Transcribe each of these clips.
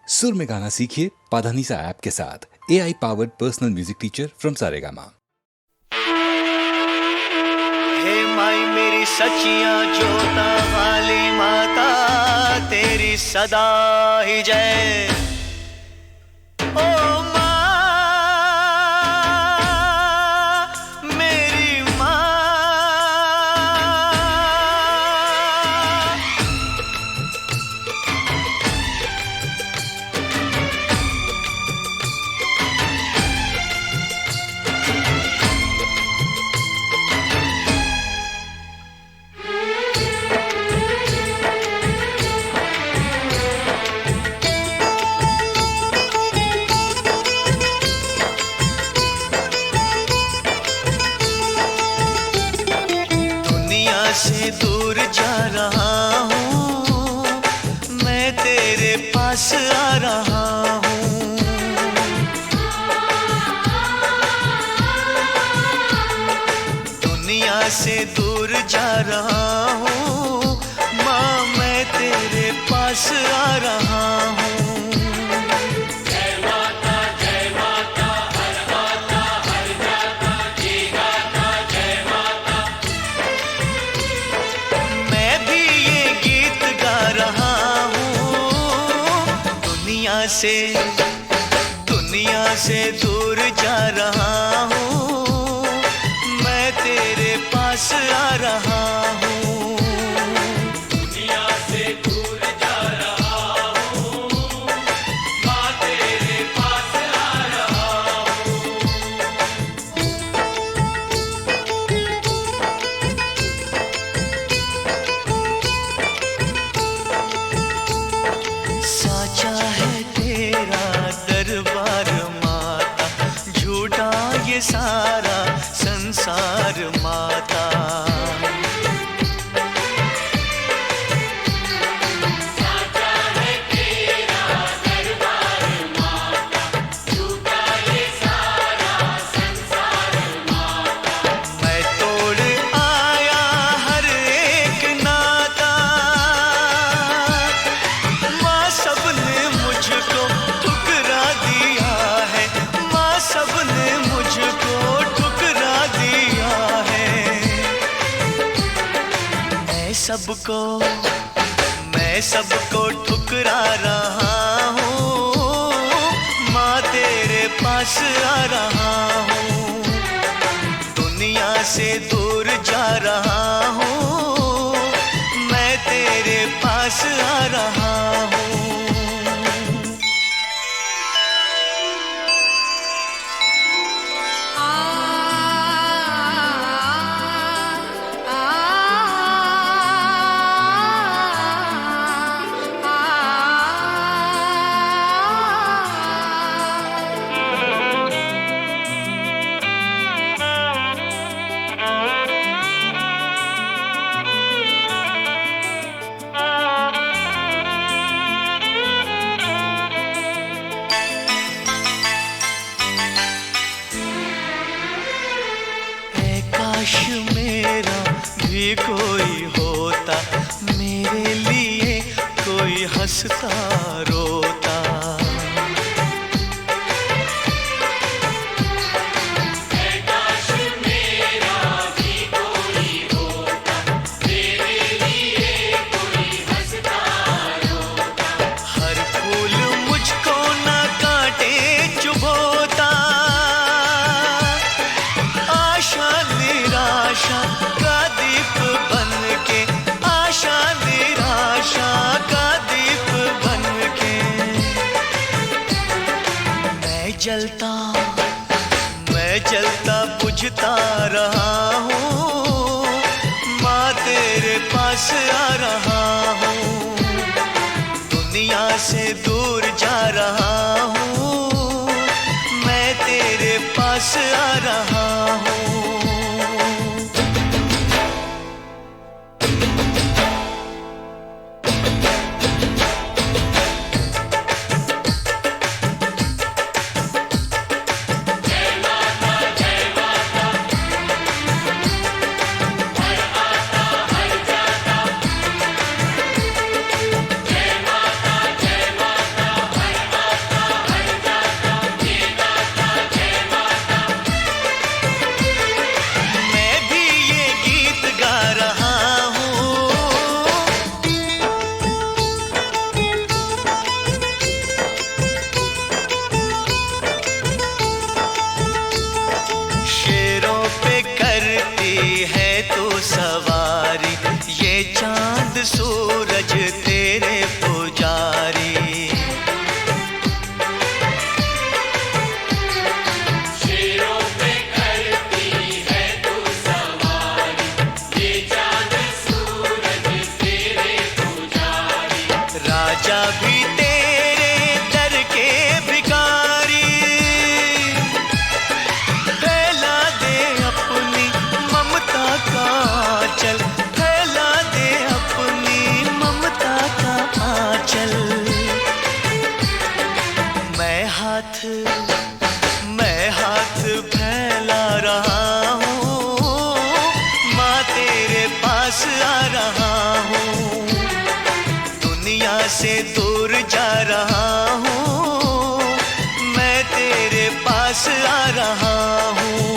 सुर में गाना सीखिए पाधानीसा ऐप के साथ। AI powered personal music teacher from Saregama. हे माई मेरी सचिया जोता वाली माता, तेरी सदा ही जय। ओ माँ, मेरी माँ। से दूर जा रहा हूँ, मैं तेरे पास आ रहा हूँ। दुनिया से दूर जा रहा हूँ, माँ मैं तेरे पास आ रहा हूँ। दुनिया से दूर जा रहा हूँ, मैं तेरे पास आ रहा हूँ। दुनिया से दूर जा रहा हूँ, मैं तेरे पास आ रहा हूँ। साचा है दरबार माता, झूठा ये सारा संसार माता। साचा है तेरा दरबार माता, झूठा ये सारा संसार माता। मैं तोड़ आया हर एक नाता, माँ सबने मुझको सबने मुझको ठुकरा दिया है। मैं सबको ठुकरा रहा हूँ, माँ तेरे पास आ रहा हूँ। दुनिया से दूर जा रहा हूँ, मैं तेरे पास आ रहा हूँ। काश मेरा भी कोई होता, मेरे लिए कोई हंसता रोता। काश मेरा भी कोई होता, मेरे लिए कोई हंसता रोता। हर फूल मुझको ना काटे चुभोता, आशा निराशा का दीप बन के, आशा निराशा का दीप बन के। मैं जलता बुझता रहा हूँ, माँ तेरे पास आ रहा हूँ। दुनिया से दूर जा रहा हूँ, मैं तेरे पास आ रहा हूँ। हाथ फैला रहा हूँ, माँ तेरे पास आ रहा हूँ। दुनिया से दूर जा रहा हूँ, मैं तेरे पास आ रहा हूँ।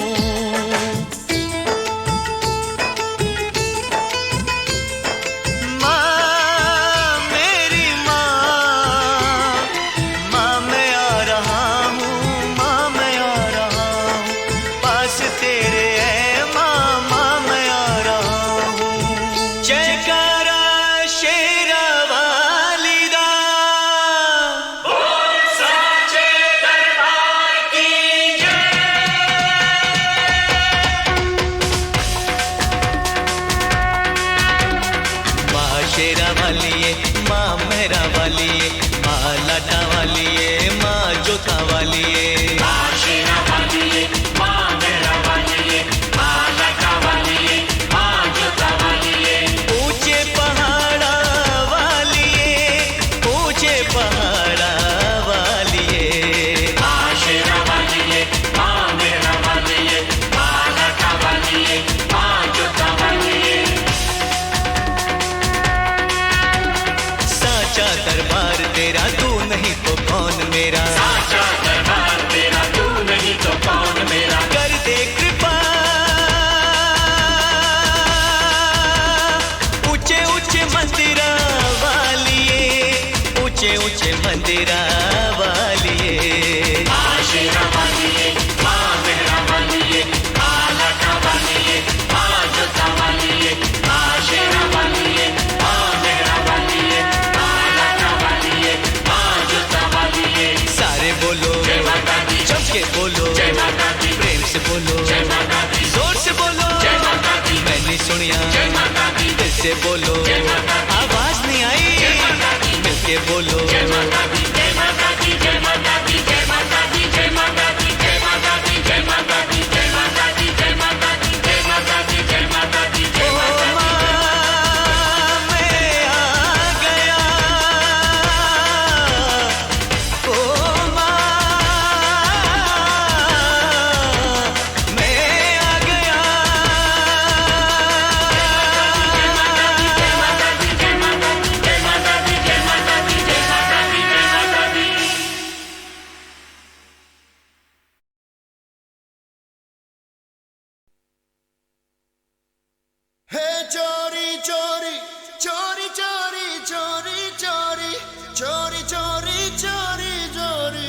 शेरा वालिए माँ मेरा वालिए, माँ लाटा वालिए, माँ जोता वालिए। माँ शेरा वालिए, माँ मेरा वालिए, माँ लाटा वालिए, माँ जोता वालिए। ऊंचे पहाड़ा वालिए, ऊंचे पहाड़ा वालिए। माँ शेरा वालिए, माँ मेरा वालिए, माँ लाटा वालिए, माँ जोता वालिए। दरबार तेरा तू नहीं तो कौन मेरा, साचा दरबार तेरा तू नहीं तो कौन मेरा। कर दे कृपा ऊंचे ऊंचे मंदिरा वालिए, ऊंचे ऊंचे मंदिरा वालिए। माँ शेरा वालिए, माँ मेरा वालिए, माँ लाटा वालिए, माँ जोता वालिए। माँ शेरा वालिए, माँ मेरा वालिए, सारे बोलो जय माता दी, जम के बोलो जय माता दी, प्रेम से बोलो जय माता दी, जोर से बोलो जय माता दी, मैंने सुनिया जय माता दी, दिल से बोलो जय माता दी, आवाज नहीं आई जय माता दी, मिलके बोलो जय माता दी, जय माता दी, जय माता दी, जय माता दी, जय माता दी, जय माता दी, जय माता दी, जय माता दी, जय माता दी, जय माता दी, जय माता दी, जय माता दी। चोरी चोरी चोरी चोरी चोरी चोरी चोरी चोरी चोरी चोरी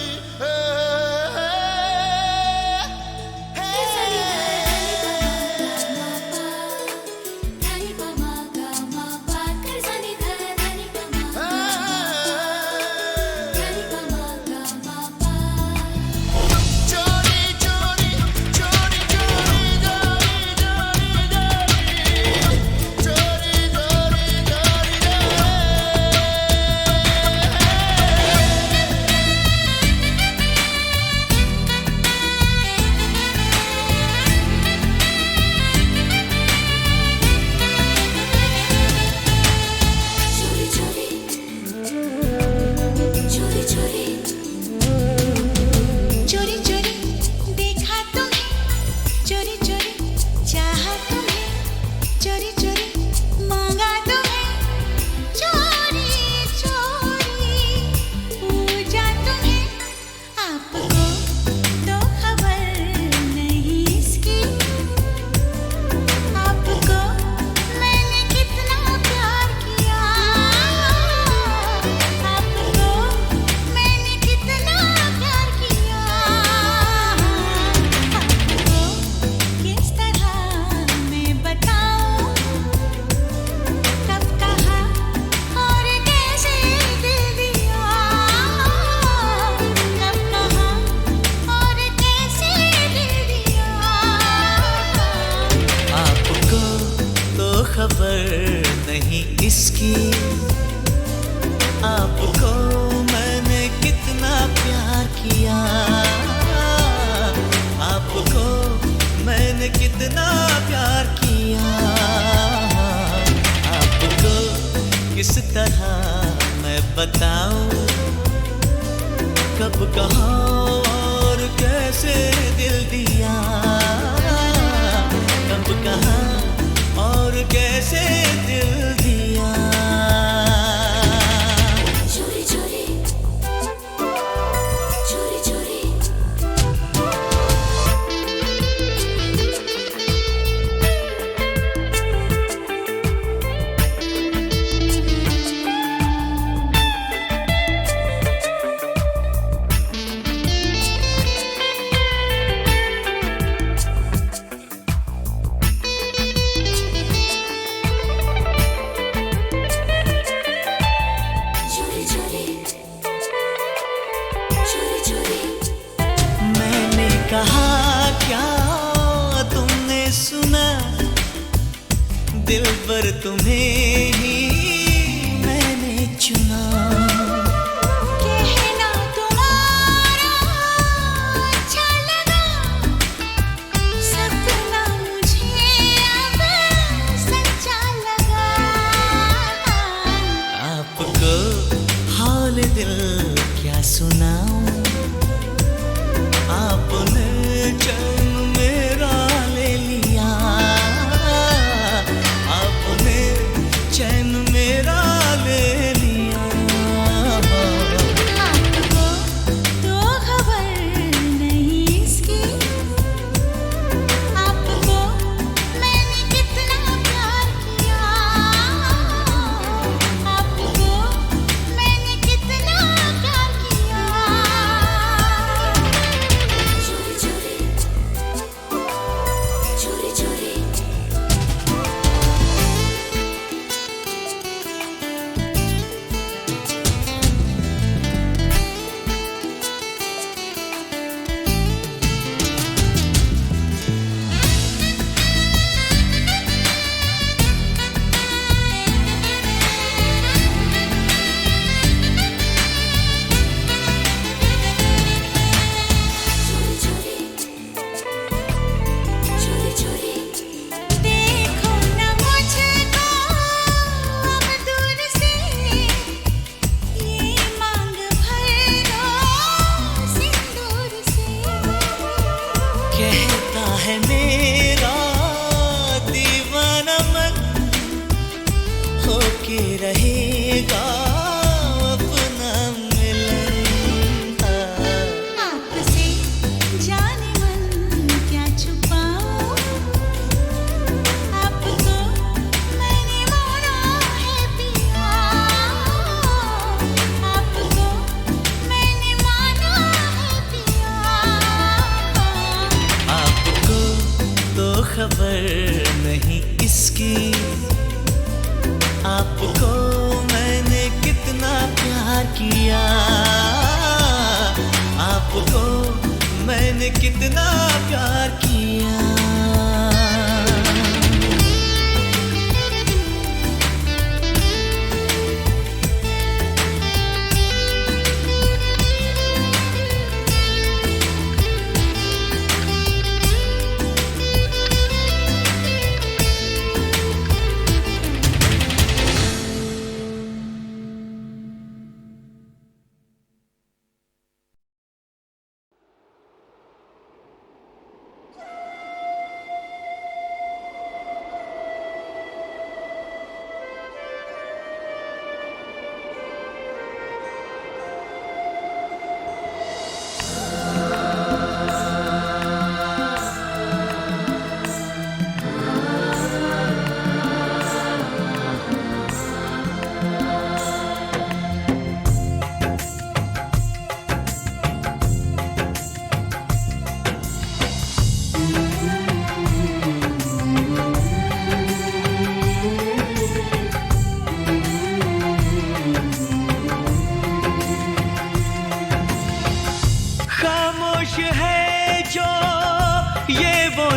खबर नहीं इसकी, आपको मैंने कितना प्यार किया, आपको मैंने कितना प्यार किया, आपको किस तरह मैं बताऊं, कब कहाँ कैसे दिल दिया, कब कहाँ और कैसे दिल दिया। चोरी चोरी चोरी चोरी चोरी चोरी चोरी चोरी मैंने कहा क्या तुमने सुना, दिल पर तुम्हें ही मैंने चुना। कहना तुम्हारा अच्छा लगा, सपना मुझे अब सच्चा लगा। आपको हाल दिल क्या सुनाऊं, आपने चैन मेरा ले लिया, आपने चैन मेरा ले लिया। आपको तो खबर नहीं इसकी, आपको मैंने कितना प्यार किया, आपको मैंने कितना प्यार किया। चोरी चोरी चोरी चोरी चोरी चोरी चोरी चोरी देखो न मुझको अब दूर से, ये मांग भर दो सिंदूर से। कहता है मेरा दीवाना मन, होके रहेगा अपना मिलन। आपसे जाने मन क्या छुपाऊं, आपको मैंने माना है पिया, आपको मैंने माना है पिया। आपको तो खबर नहीं इसकी, आपको मैंने कितना प्यार किया, आपको मैंने कितना प्यार किया।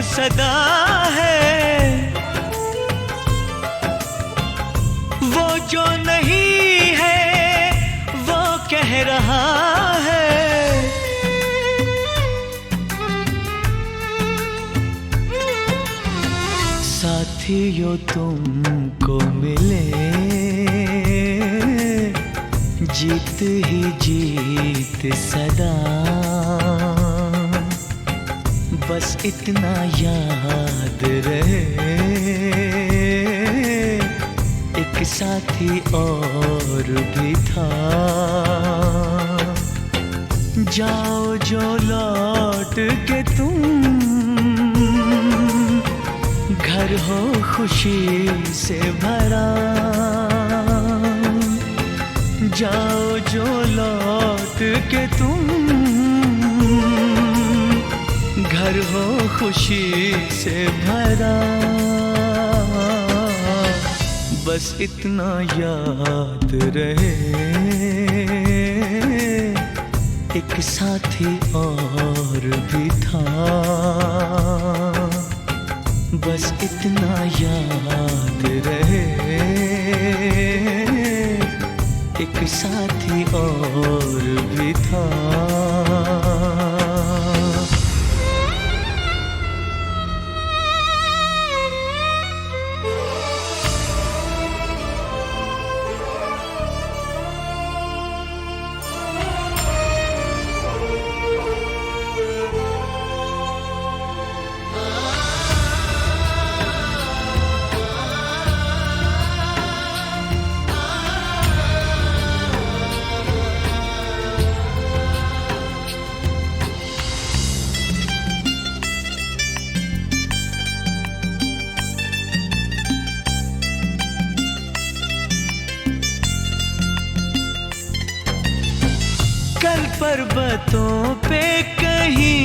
सदा है वो जो नहीं है वो कह रहा है। साथियों तुमको मिले जीत ही जीत सदा। बस इतना याद रहे, एक साथी और भी था। जाओ जो लौट के तुम, घर हो खुशी से भरा। जाओ जो लौट के तुम, घर हो खुशी से भरा। बस इतना याद रहे, एक साथी और भी था। बस इतना याद रहे, एक साथी और भी था। कल पर्वतों पे कहीं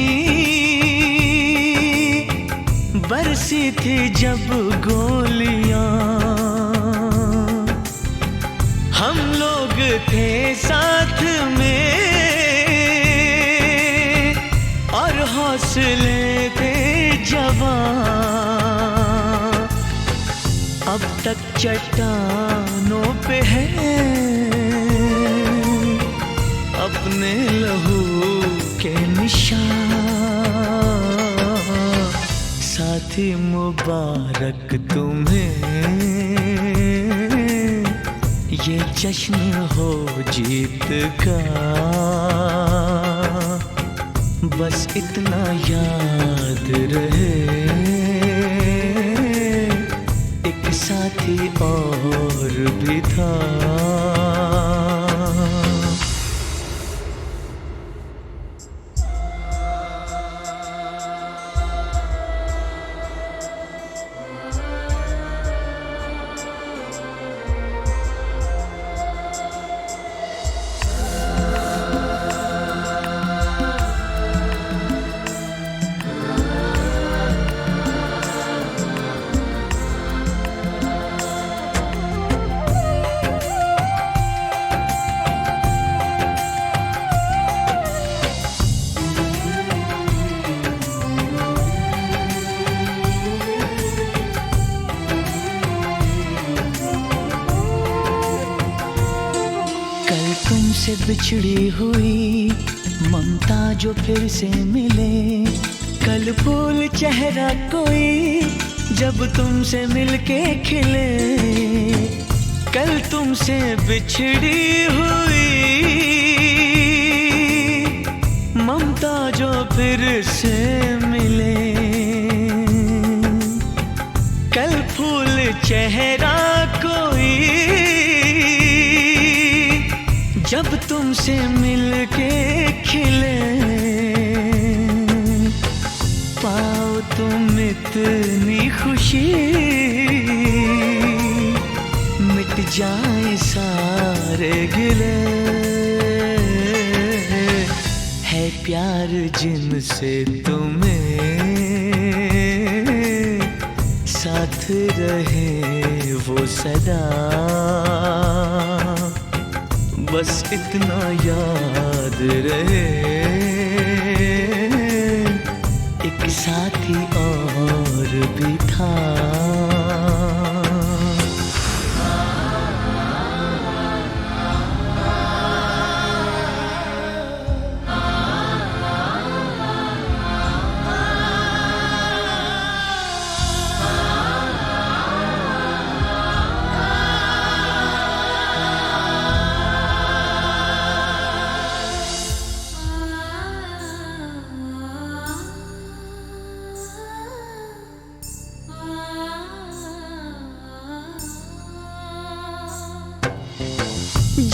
बरसी थी जब गोलियां, हम लोग थे साथ में और हौसले थे जवां। अब तक चट्टानों पे है अपने लहू के निशान। साथी मुबारक तुम्हें, ये जश्न हो जीत का। बस इतना याद रहे, एक साथी और भी था। तुमसे बिछड़ी हुई ममता जो फिर से मिले। कल फूल चेहरा कोई जब तुमसे मिलके खिले। कल तुमसे बिछड़ी हुई ममता जो फिर से मिले। कल फूल चेहरा कोई जब तुमसे मिलके खिले। पाओ तुम इतनी खुशी, मिट जाए सारे गिले। है प्यार जिनसे तुम्हें, साथ रहे वो सदा। बस इतना याद रहे, एक साथी और भी था।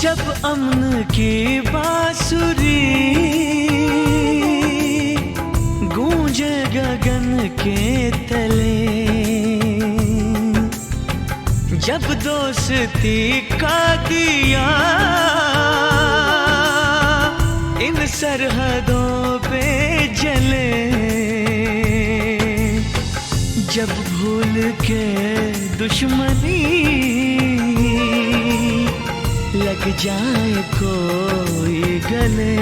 जब अमन की बांसुरी गूंजे गगन के तले, जब दोस्ती का दिया इन सरहदों पे जले, जब भूल के दुश्मनी लग जाए कोई गले,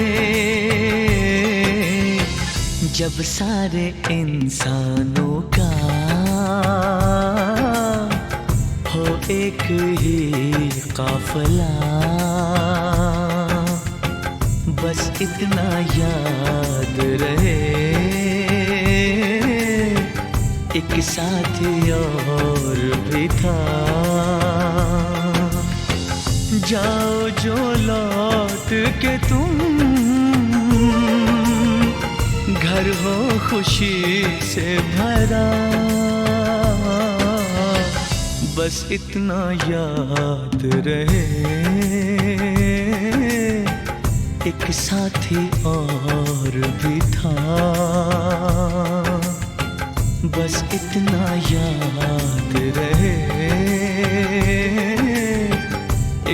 जब सारे इंसानों का हो एक ही काफिला, बस इतना याद रहे एक साथी और भी था। जाओ जो लौट के तुम, घर हो खुशी से भरा, बस इतना याद रहे एक साथी और भी था, बस इतना याद रहे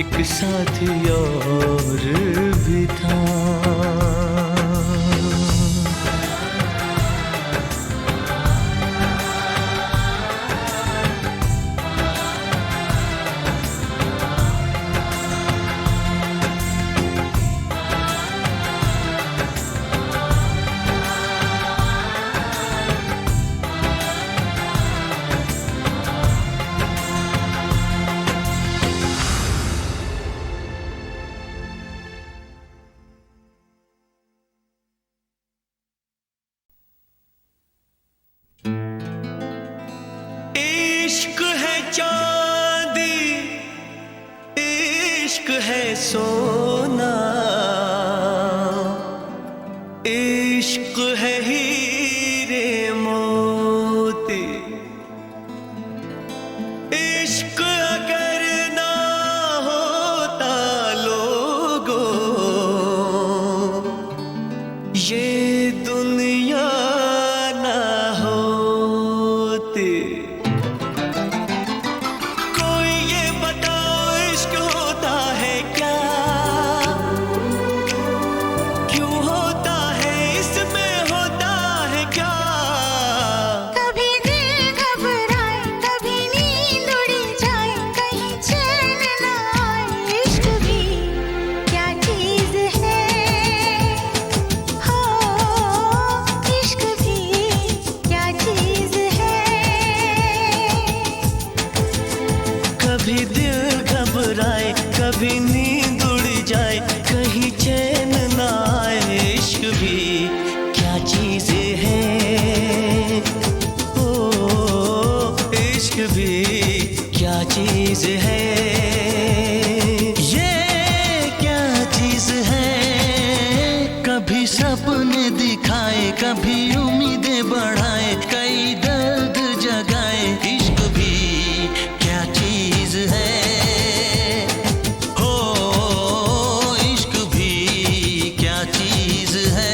एक साथी और भी था। इश्क है चांदी, इश्क है सोना, इश्क है हीरे मोती, इश्क अगर ना होता लोगों ये दुनिया ना होती। कभी दिल घबराए, कभी नींद उड़ जाए, कहीं चैन ना आए, इश्क भी क्या चीज है, ओ इश्क भी क्या चीज है, ये क्या चीज है। कभी सपने दिखाए, कभी उम्मीदें बढ़ाए, कई दर्द जगाए, इश्क भी क्या चीज है, हो इश्क भी क्या चीज है।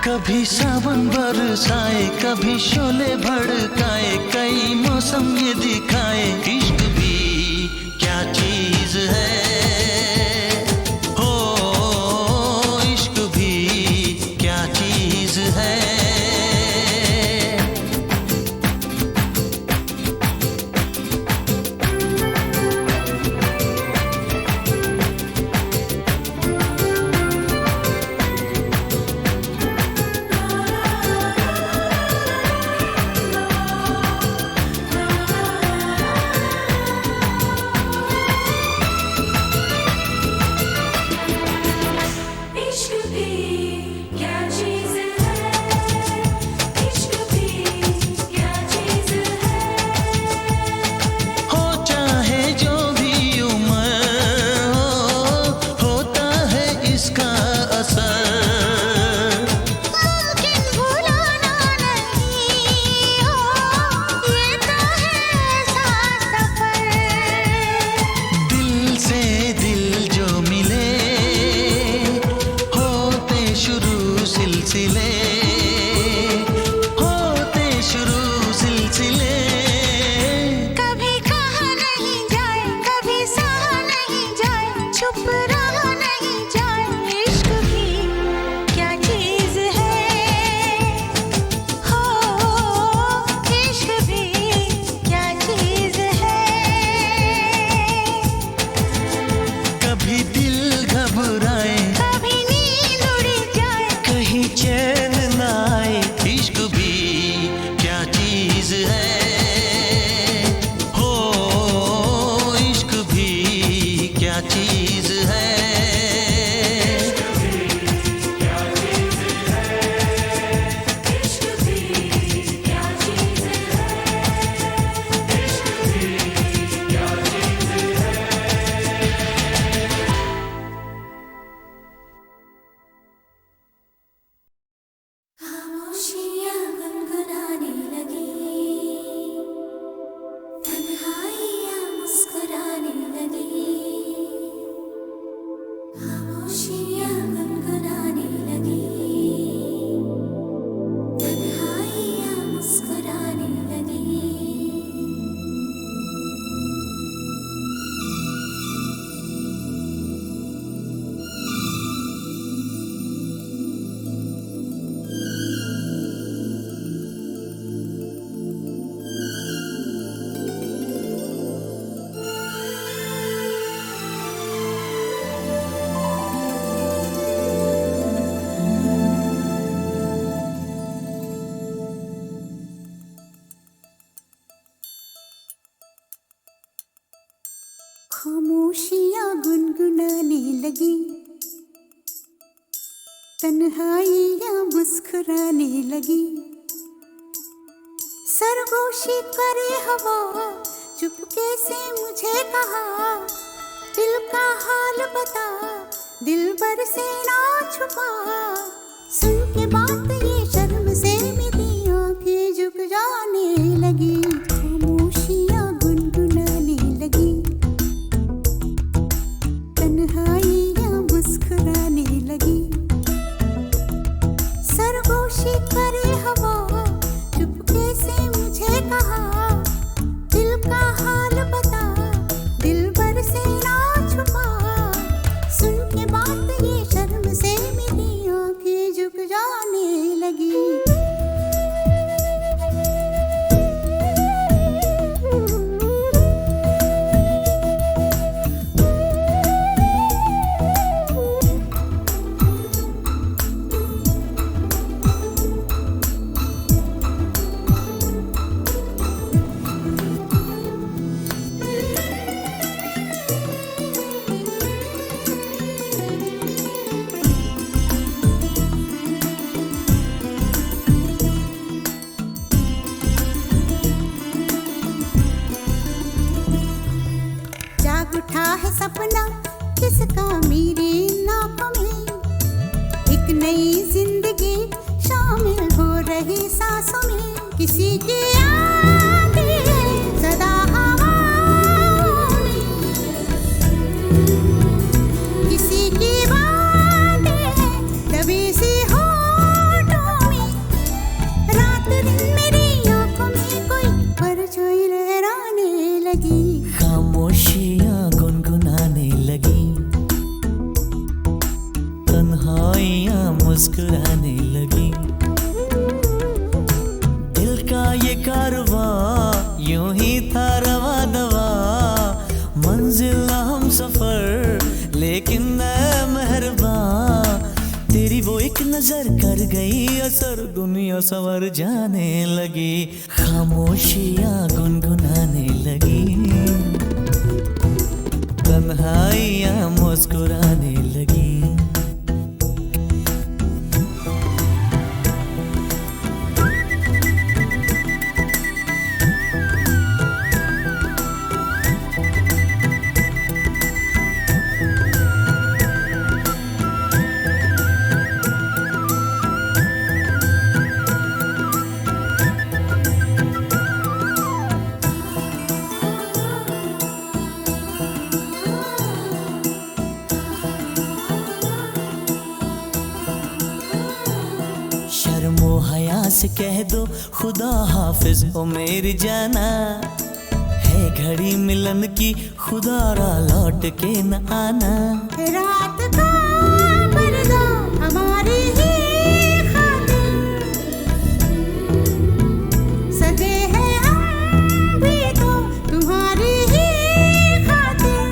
कभी सावन बरसाए, कभी शोले भड़काए, कई मौसम ये दिखाए, इश्क भी क्या चीज है, तन्हाइयाँ मुस्कुराने लगी, सरगोशी करे हवा, चुपके से मुझे कहा, दिल का हाल बता, दिलबर से ना छुपा। सुन के बात ये शर्म से मेरी आंखें झुक जाने लगी, खामोशियाँ गुनगुनाने लगी, तन्हाइयाँ मुस्कुराने लगी, सरगोशी करे हवा, चुपके से मुझे कहा, दिल का हाल बता, दिलबर से ना छुपा। सुन के बात ये शर्म से मेरी आंखें झुक जाने लगी। जाग उठा है सपना किसका मेरी नाकों में, एक नई जिंदगी शामिल हो रही सांसों में, किसी की आंधी है सदा हवाओं में, किसी की बातें है दबी सी होठों में, रात दिन मेरी आंखों में कोई परछाई लहराने लगी, खामोशियाँ गुनगुनाने लगी, तन्हाइयाँ मुस्कुराने लगी, दिल का ये कारवां यूं ही था रवा दवा, मंजिल हम सफर लेकिन मैं मेहरबान, तेरी वो एक नजर कर गई असर, दुनिया संवर जाने लगी, खामोशियाँ गुनगुनाने लगी, तन्हाइयाँ मुस्कुराने लगी। शर्मो हया से कह दो खुदा हाफिज ओ मेरी जाना, है घड़ी मिलन की खुदारा लौट के न आना, रात का पर्दा हमारी ही खातिर, सजे हैं हम भी तो तुम्हारी ही खातिर,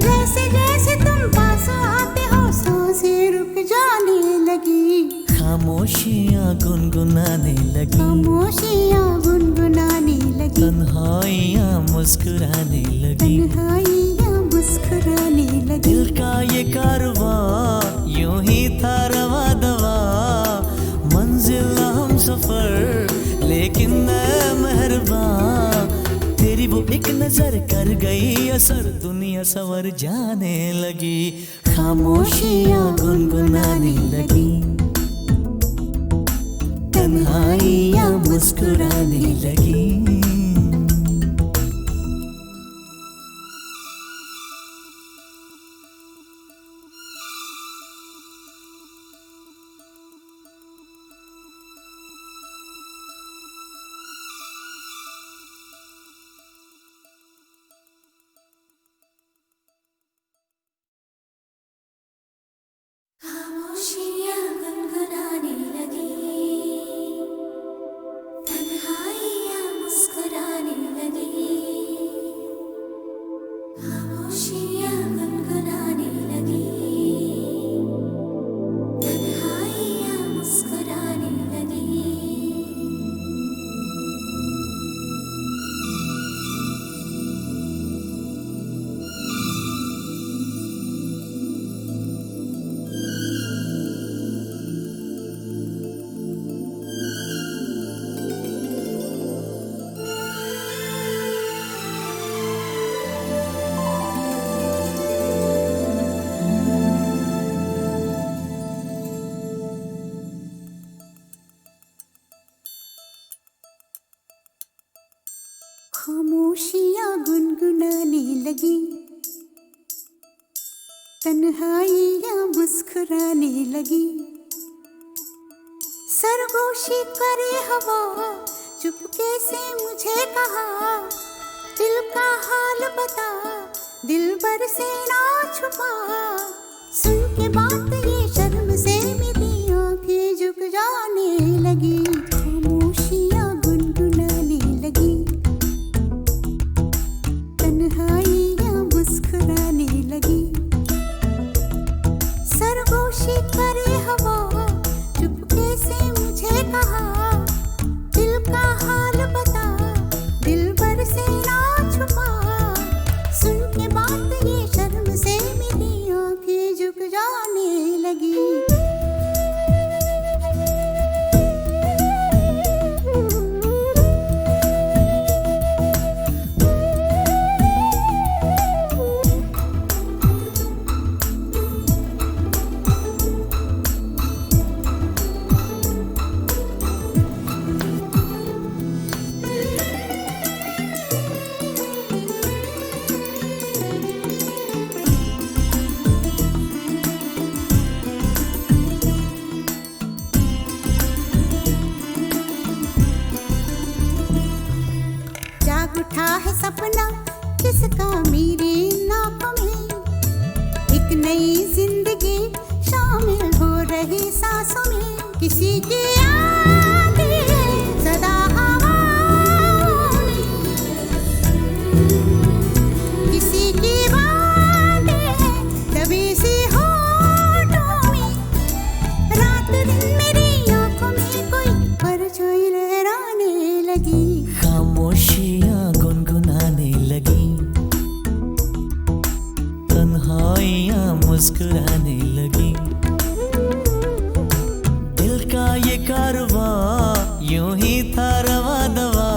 जैसे जैसे तुम पास आते हो सांसें रुक जाने लगी, खामोशियाँ गुनगुनाने लगी, खामोशियाँ गुनगुनाने लगी, तन्हाइयाँ मुस्कुराने लगी, तन्हाइयाँ मुस्कुराने लगी, दिल का ये कारवां यूं ही था रवा दवा, मंजिल हम सफर लेकिन मैं मेहरबान, तेरी वो एक नजर कर गई असर, दुनिया संवर जाने लगी, खामोशियाँ गुनगुनाने लगी, तन्हाइयाँ मुस्कुराने लगी। खामोशियाँ गुनगुनाने लगी, तन्हाइयाँ मुस्कुराने लगी, खामोशियाँ गुनगुनाने लगी, तन्हाइयाँ मुस्कुराने लगी। खामोशियाँ गुनगुनाने लगी, तन्हाइयाँ मुस्कुराने लगी। सरगोशी करे हवा, चुपके से मुझे कहा, दिल का हाल बता, दिल भर से ना छुपा। सुन के बात ये शर्म से मेरी आंखें झुक जाने लगी, खामोशियाँ गुनगुनाने लगी, तन्हाइयाँ मुस्कुराने लगी। सरगोशी करे हवा, चुपके से मुझे कहा, दिल का हाल बता, दिल भर से ना छुपा। सुन के बात ये शर्म से मेरी आंखें झुक जाने लगी। उठा है सपना किसका मेरे नाकों में, एक नई जिंदगी शामिल हो रही सांसों में। किसी की आती है सदा हवाओं में, किसी की बातें हैं दबी सी होठों में। रात दिन मेरी आंखों में कोई परछाई लहराने लगी, खामोशियाँ गुनगुनाने लगी, तन्हाइयाँ मुस्कुराने लगी। दिल का ये कारवां यूं ही था रवा दवा,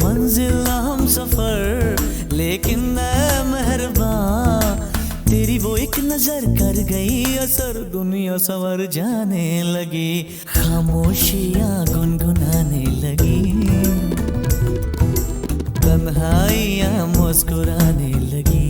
मंजिल हम सफर लेकिन ऐ मेहरबान, तेरी वो एक नजर कर गई असर, दुनिया संवर जाने लगी, खामोशियाँ गुनगुनाने लगी, तन्हाइयाँ मुस्कुराने लगी।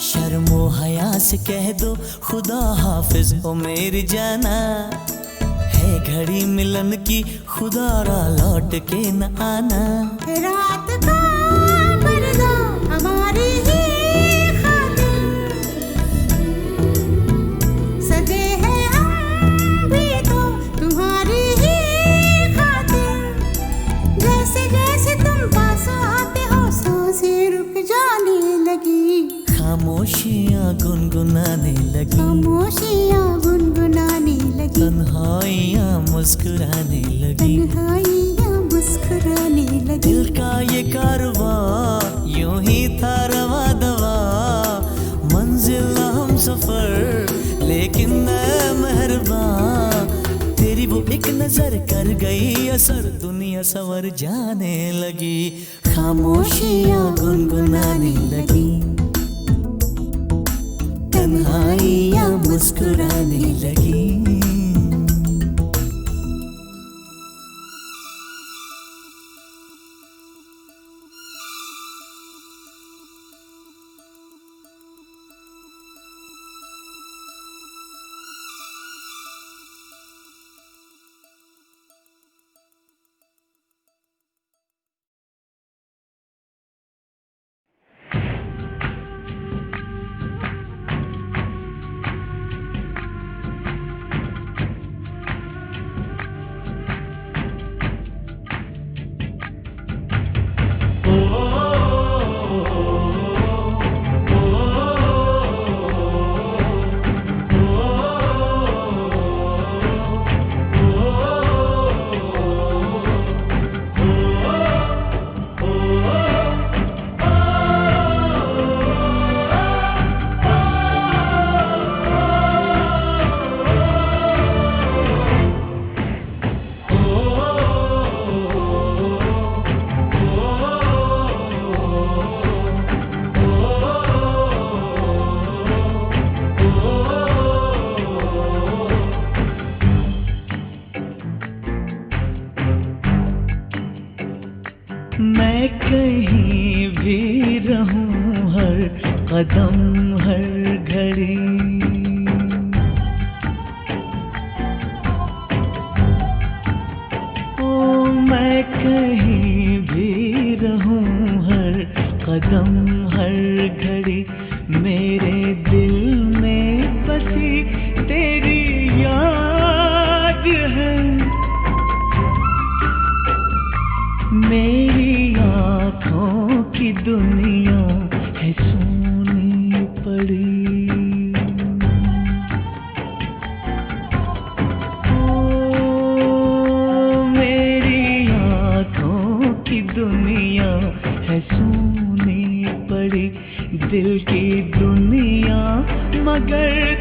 शर्मो हया से कह दो खुदा हाफिज ओ मेरी जाना, है घड़ी मिलन की खुदारा लौट के न आना। रात का पर्दा हमारी ही खातिर, सजे हैं हम भी तो तुम्हारी ही खातिर। जैसे जैसे तुम पास आते हो सांसें रुक जाने लगी, खामोशियाँ गुनगुनाने लगी, खामोशियाँ गुनगुनाने लगी, तन्हाइयाँ मुस्कुराने लगी। तन्हाइयाँ मुस्कुराने लगी। दिल का ये कारवां यूं ही था रवा दवा, मंजिल हम सफर लेकिन ऐ मेहरबान, तेरी वो एक नजर कर गई असर, दुनिया संवर जाने लगी, खामोशियाँ गुनगुनाने लगी, तन्हाइयाँ मुस्कुराने लगी।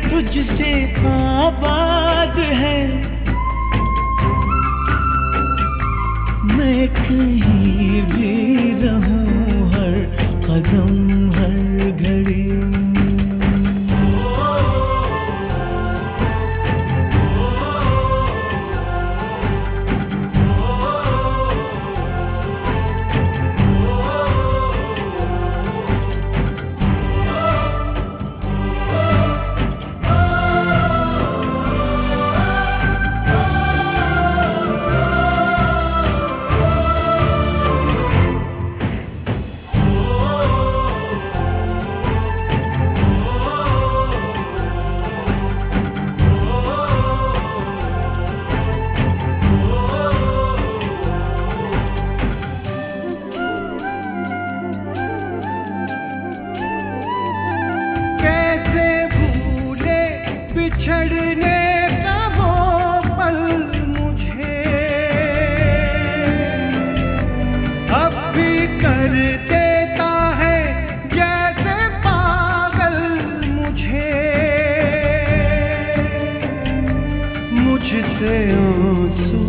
तुझसे आबाद है। मैं कहीं भी रहूं हर कदम हर घड़ी। बिछड़ने का वो पल मुझे अब भी कर देता है जैसे पागल मुझे। मुझसे आंसू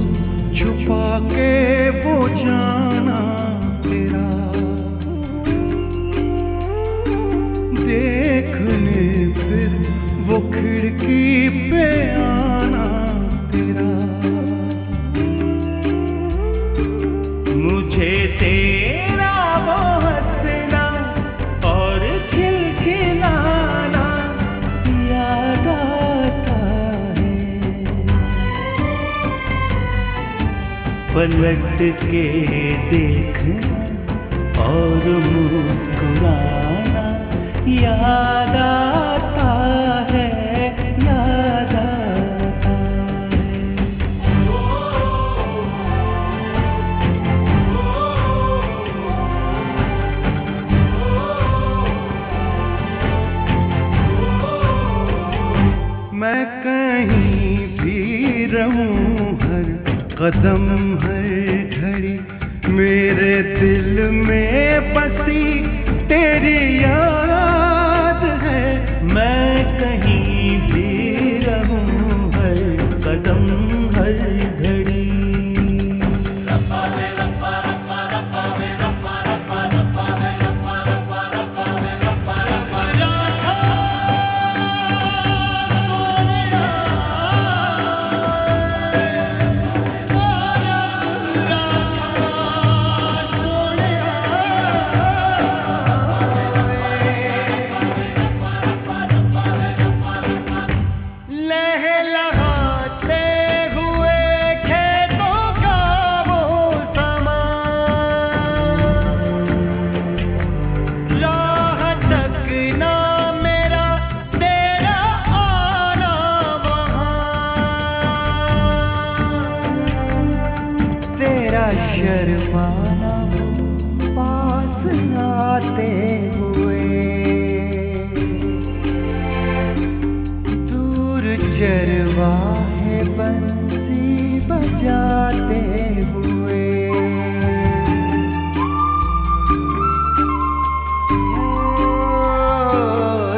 छुपा के वो जाना तेरा देखने फिर वो खिड़की पे आना तेरा। मुझे तेरा वो हंसना और खिलखिलाना याद आता है। पलट के देखना और मुस्कुराना याद आता है, याद आता है। मैं कहीं भी रहूं हर कदम हर घड़ी मेरे दिल में बसी तेरी याद है। मैं कहीं भी रहूं हर कदम हर घड़ी। शर्माना पास आते हुए दूर चरवाहे बंसी बजाते हुए।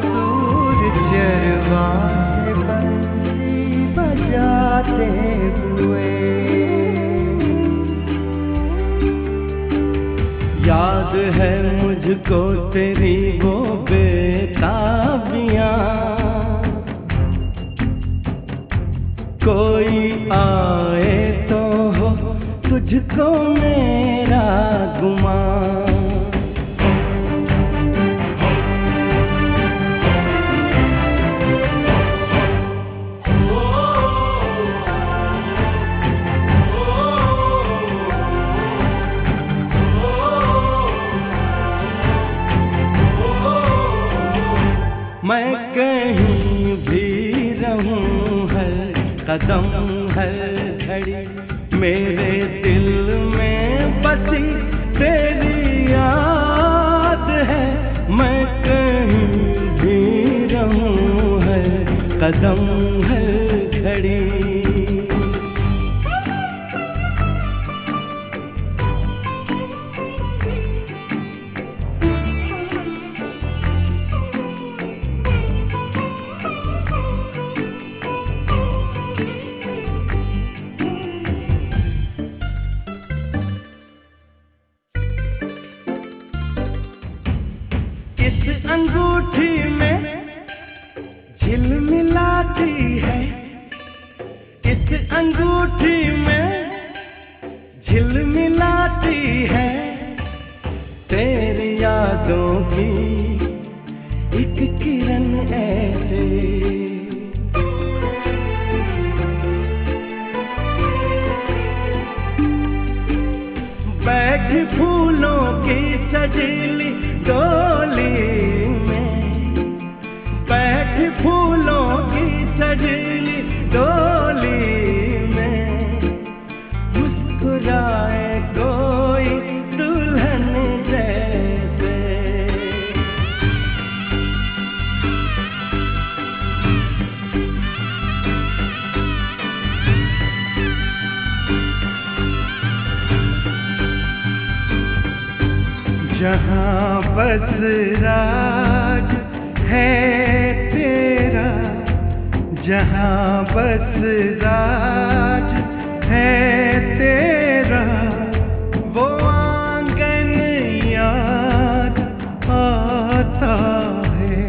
दूर चरवाहे बंसी बजाते हुए। याद है मुझको तेरी वो बेताबियां, कोई आए तो हो तुझको मेरा गुमान। मैं कहीं भी रहूं हर कदम हर घड़ी मेरे दिल में बसी तेरी याद है। मैं कहीं भी रहूं हर कदम हर घड़ी। झिलमिलाती है इस अंगूठी में, झिलमिलाती है तेरी यादों की एक किरण ऐसे। बैठी फूलों की सजीली डोली में, बैठी फूलों की सजीली डोली में, मुस्कुराए कोई दुल्हन जैसे। जहाँ बस राज है तेरा, जहाँ बस राज है तेरा, वो आंगन याद आता है।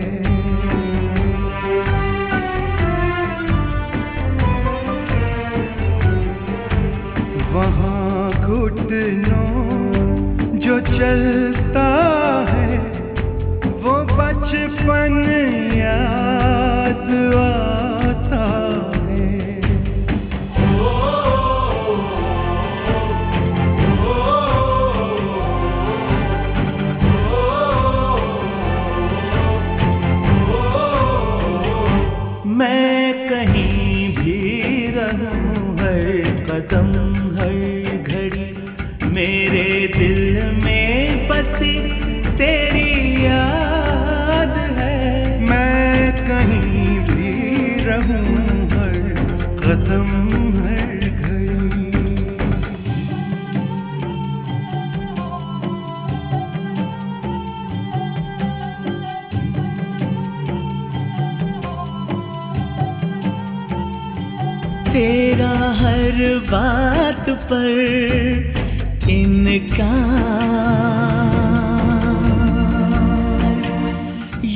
वहाँ घुटनों जो चलता है, वो बचपन याद आता है। मैं कहीं भी रहूं, हर कदम हर घड़ी मेरे दिल में बसी तेरी याद है। मैं कहीं भी रहूं, हर कदम हर घड़ी। तेरा हर बात पर इनकार,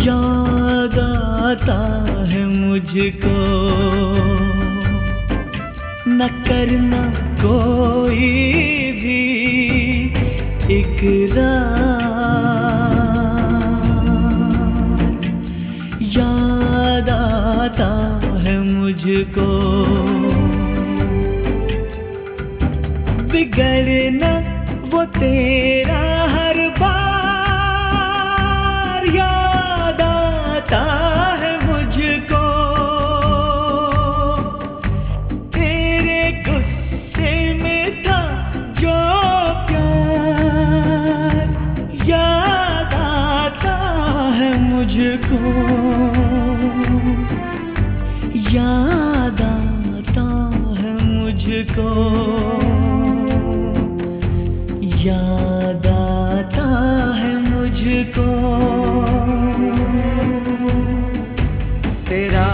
याद आता है मुझको, न करना कोई भी इकरार। याद आता है मुझको, बिगड़ना वो तेरा हर बार। याद आता है मुझको तेरे गुस्से में था जो प्यार। याद आता है मुझको, याद आता है मुझको, याद आता है मुझको। तेरा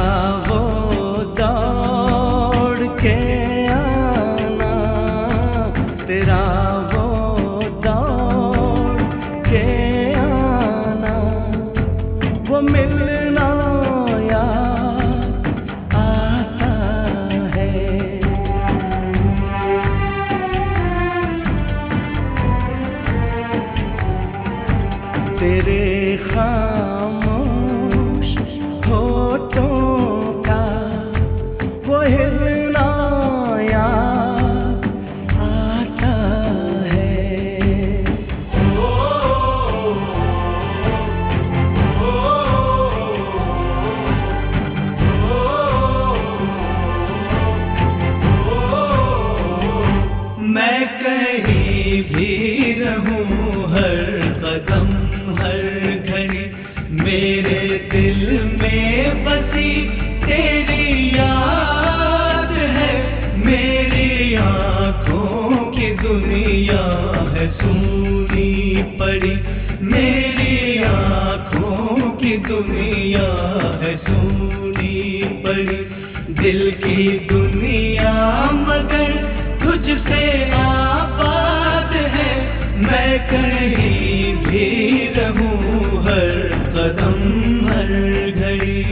वो दौड़ के आना, तेरा वो दौड़ के आना, वो मिलना याद आता है। तेरे खामोश होठों का वो हिलना याद आता है। मैं कहीं भी रहूं, हर कदम हर घड़ी मेरे दिल में बसी तेरी याद है। मेरी आँखों की दुनिया है सूनी पड़ी, मेरी आँखों की दुनिया है सूनी पड़ी। दिल की दुनिया मगर तुझसे आबाद है। मैं कहीं भी रहूं, हर कदम हर घड़ी।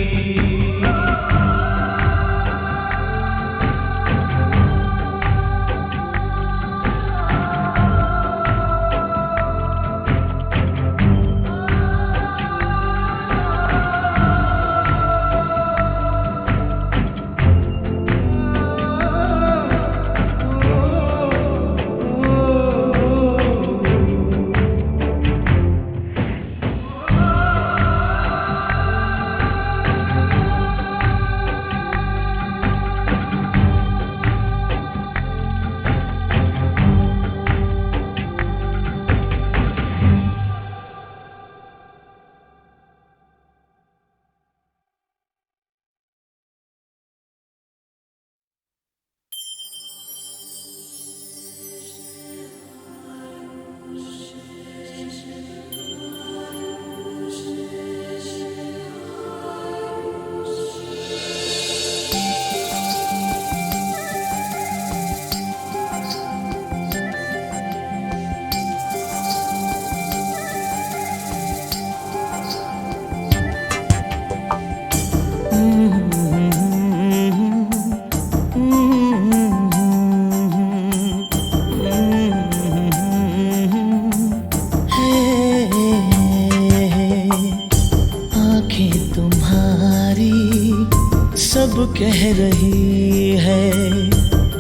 सब कह रही है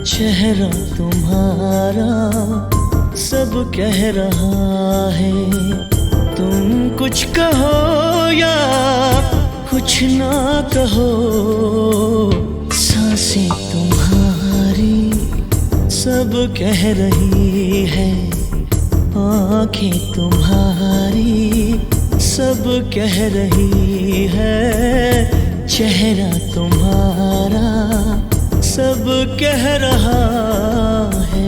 चेहरा तुम्हारा सब कह रहा है। तुम कुछ कहो या कुछ ना कहो, सांसें तुम्हारी सब कह रही है। आँखें तुम्हारी सब कह रही है। चेहरा तुम्हारा सब कह रहा है।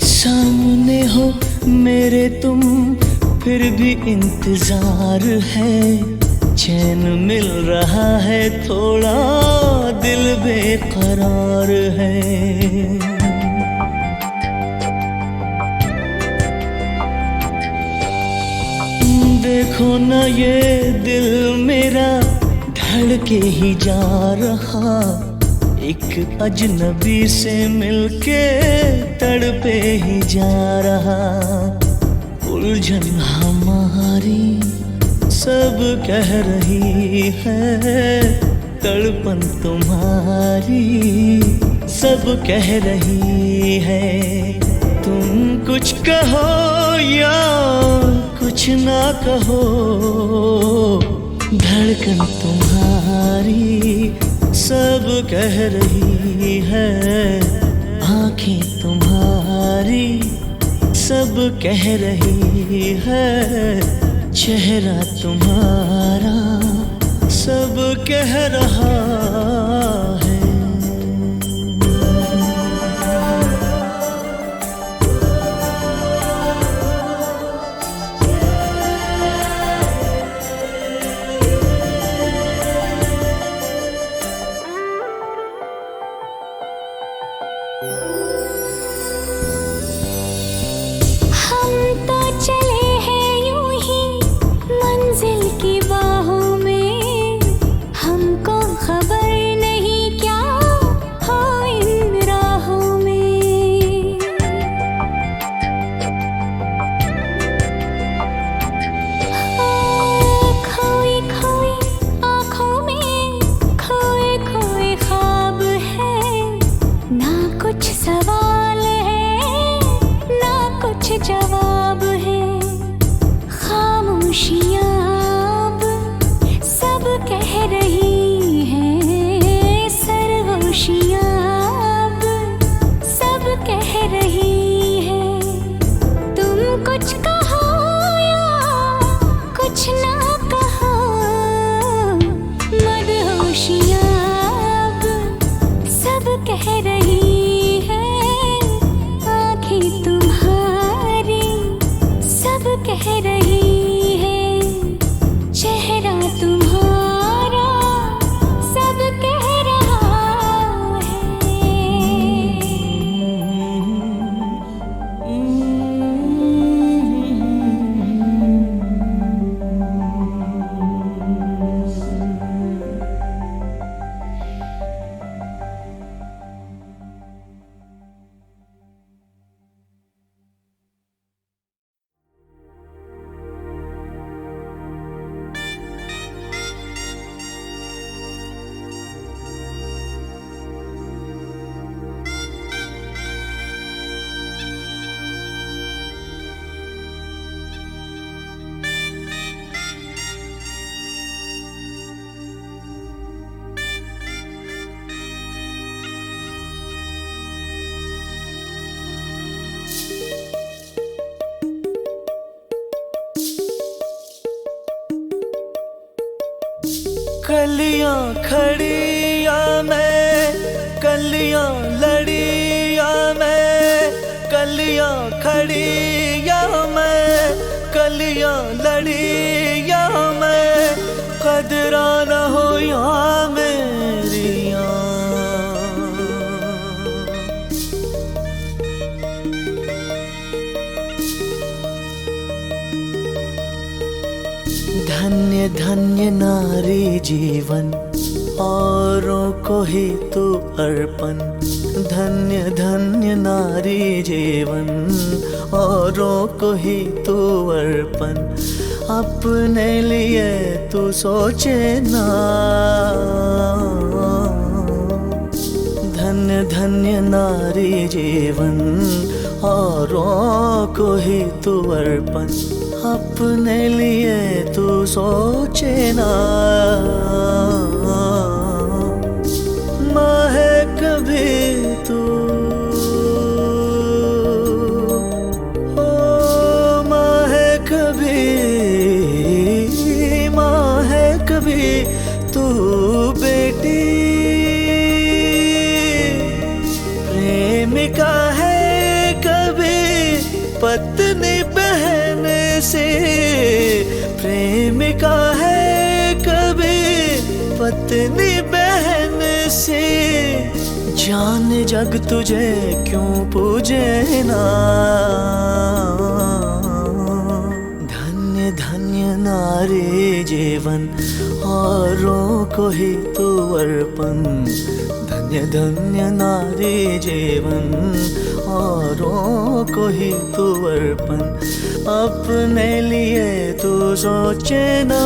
सामने हो मेरे तुम फिर भी इंतजार है। चैन मिल रहा है थोड़ा दिल बेकरार है। देखो ना ये दिल मेरा धड़के ही जा रहा। एक अजनबी से मिलके तड़पे ही जा रहा। उलझन हमारी सब कह रही है। तड़पन तुम्हारी सब कह रही है। तुम कुछ कहो या कुछ ना कहो, धड़कन तुम्हारी सब कह रही है। आँखें तुम्हारी सब कह रही है। चेहरा तुम्हारा सब कह रहा है। हम तो चले हैं यूं ही मंजिल की बाहों में। हमको खबर नहीं क्या हो इन राहों में। खोई खोई आँखों में खोए खोए ख्वाब है। ना कुछ सवाल है ना कुछ जवाब है। खामोशियाँ अब सब कह रही हैं। सरगोशियाँ अब सब कह रही हैं। तुम कुछ कहो या कुछ ना कहो, मदहोशियाँ अब सब कह रही हैं। आँखें तुम्हारी सब कह रही है। चेहरा तुम्हारा सब कह रहा कलियां खड़ी या मैं कलियां लड़ी या मैं कलियां खड़ी या मैं कलियां लड़ी या मैं सिदरा न हो या मेरी धन्य धन्य नारी जीवन औरों को ही तू अर्पण। धन्य धन्य नारी जीवन औरों को ही तू अर्पण। अपने लिए तू सोचे ना। धन्य धन्य नारी जीवन औरों को ही तू अर्पण। अपने लिए तू सोचे ना। माँ है कभी तू, ओ माँ है कभी, माँ है कभी तू बेटी। प्रेमिका है कभी पत्नी बहन से। प्रेमिका है कभी पत्नी बहन से। जान जग तुझे क्यों पूजे ना। धन्य धन्य नारी जीवन औरों को ही तू अर्पण। धन्य धन्य नारी जीवन औरों को ही तू अर्पण। अपने लिए तू सोचे ना।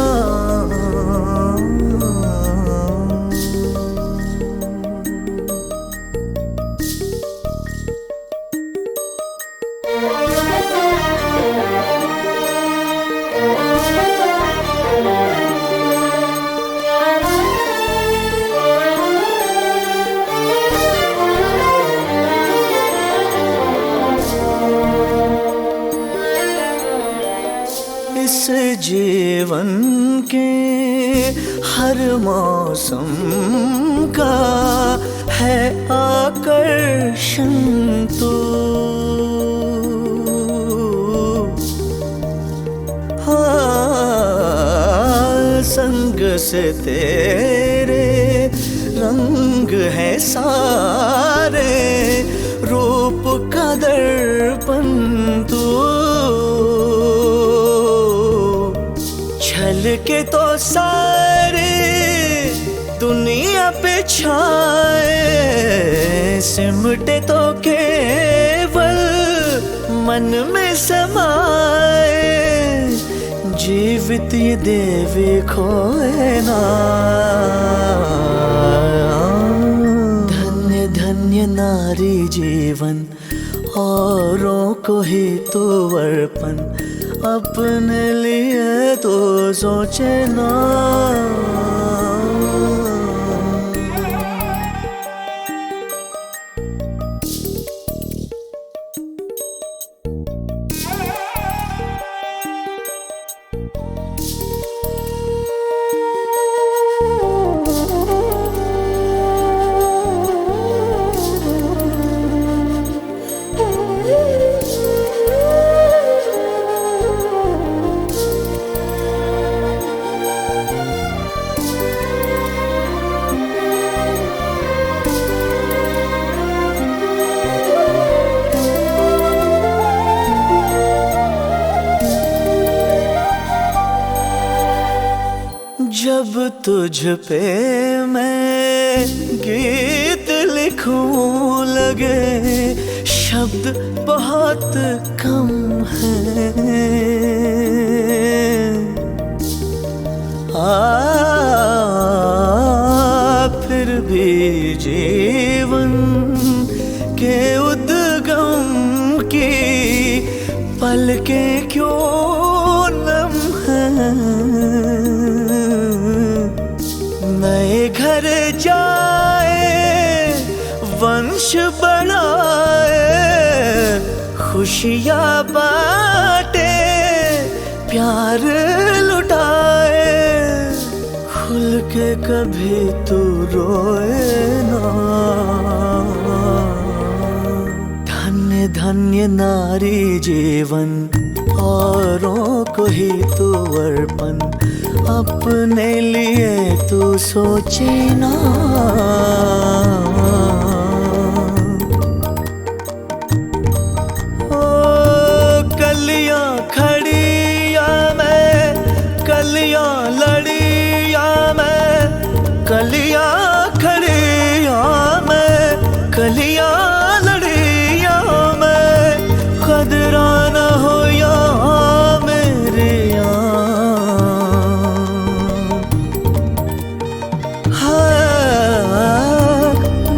इस जीवन के हर मौसम का है आकर्षण तू। हाँ, संग से तेरे रंग है सारे। रूप का दर्पण तू। छल के तो सारे दुनिया पे छाए। सिमटे तो केवल मन में समाए। जीवित ये देवी खोए ना। धन्य धन्य नारी जीवन औरों को ही तू अर्पण। अपने लिए तो सोचे ना। जब तुझ पे मैं गीत लिखूं लगे शब्द बहुत कम हैं। फिर भी जीवन के उद्गम की पलकें क्यों नम हैं। नए घर जाए वंश बढ़ाए। खुशियाँ बांटे प्यार लुटाए। खुल के कभी तू रोए ना। धन्य धन्य नारी जीवन औरों को ही तू अर्पण, अपने लिए तू सोचे ना। ओ कलियां खड़ी या मैं, कलियां लड़ी या मैं, कलियां खड़ी या मैं, कलियां लड़ी या मैं, कदरा न हो या मेरे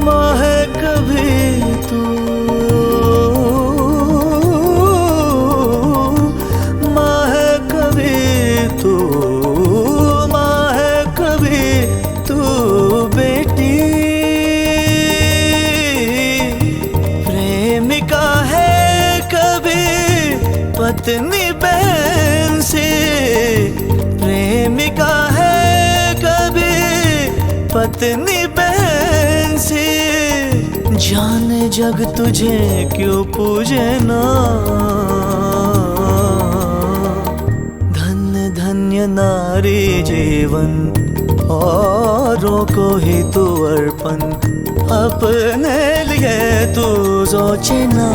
माहे कभी तू, माहे कभी तू, माहे कभी तू बेटी। प्रेमिका है कभी पत्नी बहन से, प्रेमिका है कभी पत्नी बहन से। जाने जग तुझे क्यों पूजे ना। धन्य धन्य नारी जीवन, औरों को ही तू अर्पण, अपने लिए तू सोचे ना।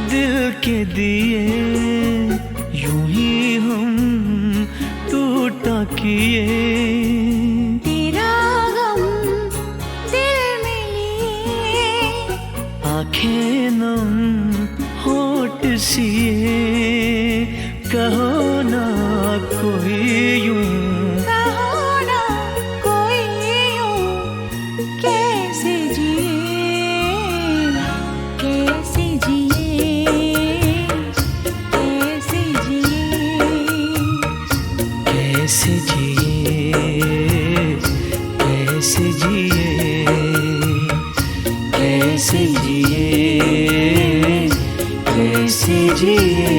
दिल के दिए यूं ही हम तू झूठा किए, तेरा गम दिल में लिए, आंखें नम होठ सिए, कहो ना कोई यूं, कहो ना कोई यूं, कैसे जिए, कैसे जिए, कैसे जिए, कैसे जिए, कैसे जिए, कैसे जिए, कैसे जिए।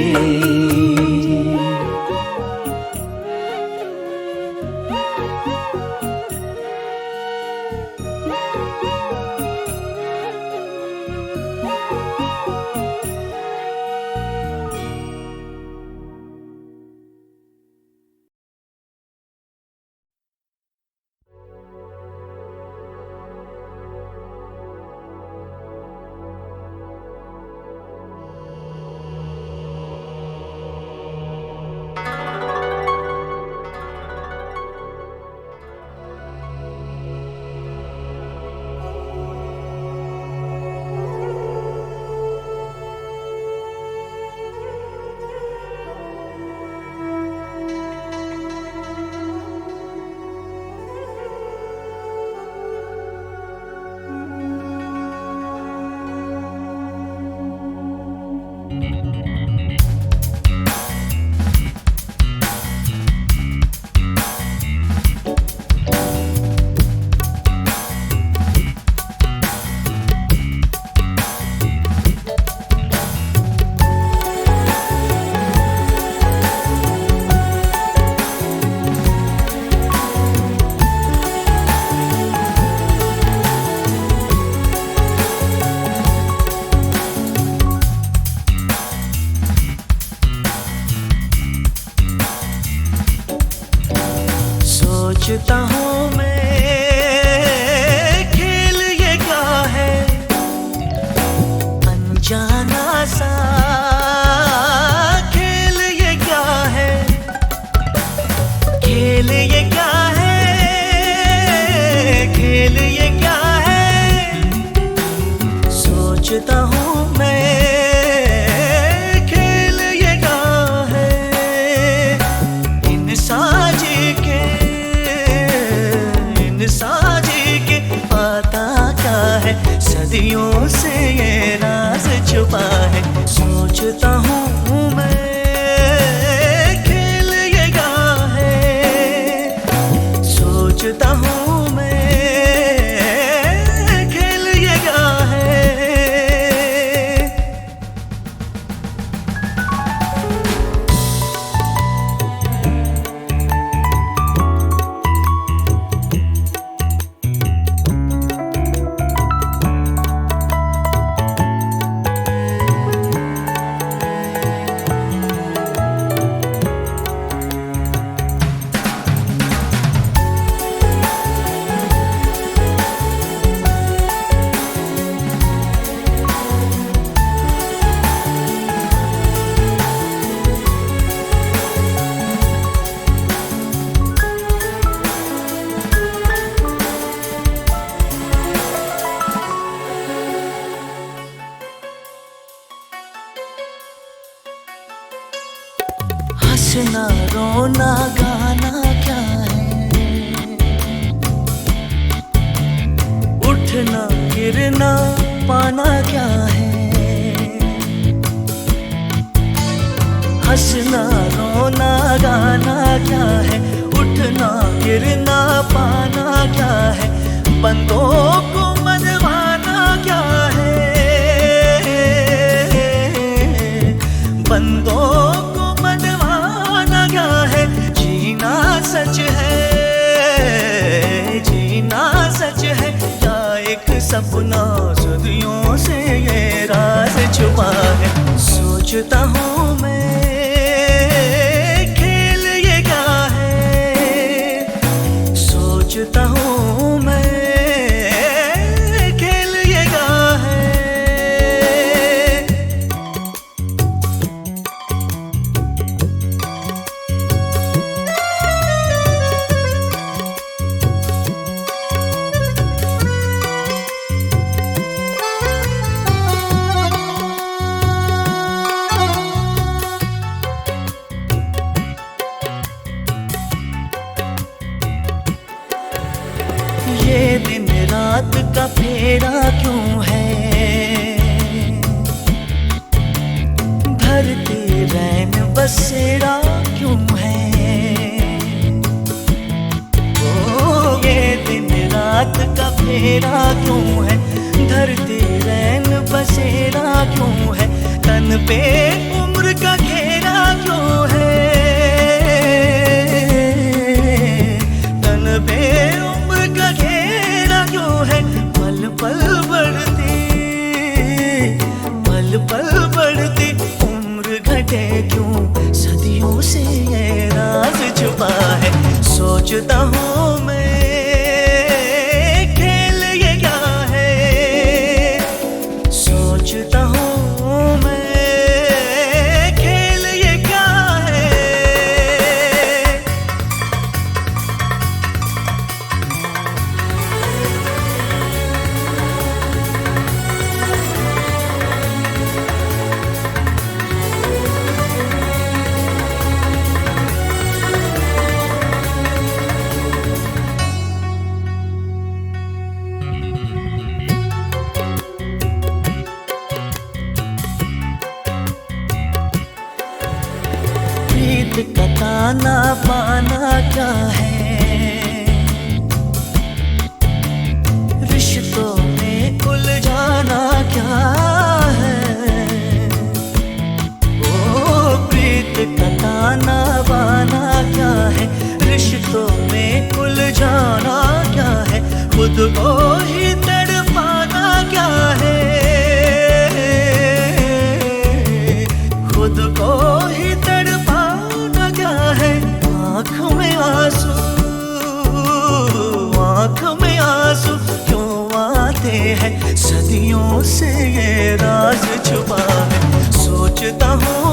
सोचता हूँ मैं खेल ये क्या है, अनजाना सा खेल ये क्या है, खेल ये क्या है, खेल ये क्या है। सोचता हूँ मैं खेल ये क्या है, इन साजी के पता क्या है, सदियों से ये राज छुपा है। सोचता हूँ मैं खेल ये क्या है, सोचता हूँ मैं खेल ये क्या है। हंसना रोना गाना क्या है, उठना गिरना पाना क्या है। हंसना रोना गाना क्या है, उठना गिरना पाना क्या है। बंदों को मनवाना क्या है, बंदों को मनवाना क्या है। जीना सच है, जीना सच है, या एक सपना सदियों से ये राज छुपा है। सोचता हूँ मैं खेल ये क्या है, सोचता हूँ मैं खेल ये क्या है। का फेरा क्यों है, धरती रैन बसेरा क्यों है, ओ ये दिन रात का फेरा क्यों है, धरती रैन बसेरा क्यों है, तन पे उम्र का घेरा क्यों है, तन पे उम्र का घेरा क्यों है, पल पल बढ़ती, पल पल बढ़ती उम्र घटे क्यों, सदियों से ये राज छुपा है। सोचता हूँ मैं खेल ये क्या है, सोचता हूँ मैं खेल ये क्या है। प्रीत का ताना पाना क्या है, रिश्तों में उलझाना क्या है, ओ प्रीत का ताना पाना क्या है, रिश्तों में उलझाना क्या है, खुद को ही तड़पाना क्या है, खुद को ही तड़पाना क्या है, आँख में आंसू, आँख में आंसू क्यों आते हैं, सदियों से ये राज छुपा है। सोचता हूँ